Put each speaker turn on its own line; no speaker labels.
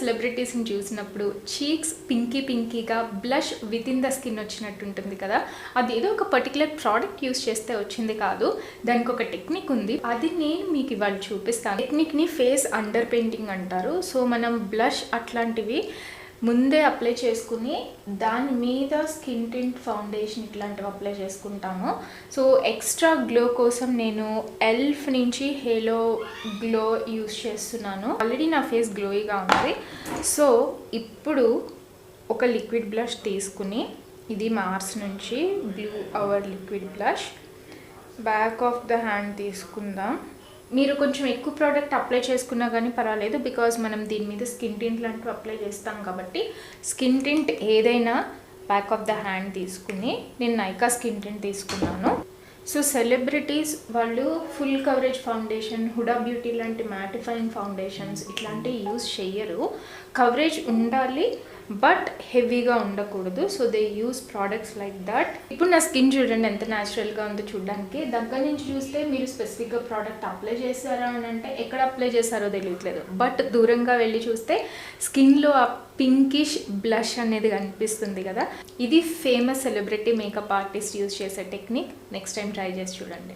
సెలబ్రిటీస్ని చూసినప్పుడు చీక్స్ పింకీగా blush with in the skin వచ్చినట్టు ఉంటుంది కదా, అది ఏదో ఒక పర్టికులర్ ప్రోడక్ట్ యూస్ చేస్తే వచ్చింది కాదు, దానికి ఒక టెక్నిక్ ఉంది. అది నేను మీకు ఇవాళ చూపిస్తాను. టెక్నిక్ని ఫేస్ అండర్ పెయింటింగ్ అంటారు. సో మనం బ్లష్ అట్లాంటివి ముందే అప్లై చేసుకుని దాని మీద స్కిన్ టింట్ ఫౌండేషన్ ఇట్లాంటివి అప్లై చేసుకుంటాము. సో ఎక్స్ట్రా గ్లో కోసం నేను ఎల్ఫ్ నుంచి హేలో గ్లో యూస్ చేస్తున్నాను. ఆల్రెడీ నా ఫేస్ గ్లోయిగా ఉంది. సో ఇప్పుడు ఒక లిక్విడ్ బ్లష్ తీసుకుని, ఇది మార్స్ నుంచి blue hour liquid blush, back of the hand తీసుకుందాం. మీరు కొంచెం ఎక్కువ ప్రోడక్ట్ అప్లై చేసుకున్నా కానీ పర్వాలేదు, బికాజ్ మనం దీని మీద స్కిన్ టింట్ లాంటివి అప్లై చేస్తాం కాబట్టి స్కిన్ టింట్ ఏదైనా బ్యాక్ ఆఫ్ ద హ్యాండ్ తీసుకుని, నేను నైకా స్కిన్ టింట్ తీసుకున్నాను. సో సెలబ్రిటీస్ వాళ్ళు full coverage foundation, Huda beauty లాంటి మ్యాటిఫైయింగ్ ఫౌండేషన్స్ ఇట్లాంటివి యూజ్ చెయ్యరు. కవరేజ్ ఉండాలి బట్ హెవీగా ఉండకూడదు. So they use products like that. ఇప్పుడు నా స్కిన్ చూడండి ఎంత న్యాచురల్గా ఉందో చూడడానికి. దగ్గర నుంచి చూస్తే మీరు స్పెసిఫిక్గా ప్రోడక్ట్ అప్లై చేశారా అని అంటే ఎక్కడ అప్లై చేశారో తెలియట్లేదు, బట్ దూరంగా వెళ్ళి చూస్తే స్కిన్లో ఆ పింకిష్ బ్లష్ అనేది కనిపిస్తుంది కదా. ఇది famous celebrity makeup artist use చేసే టెక్నిక్. నెక్స్ట్ టైం ట్రై చేసి చూడండి.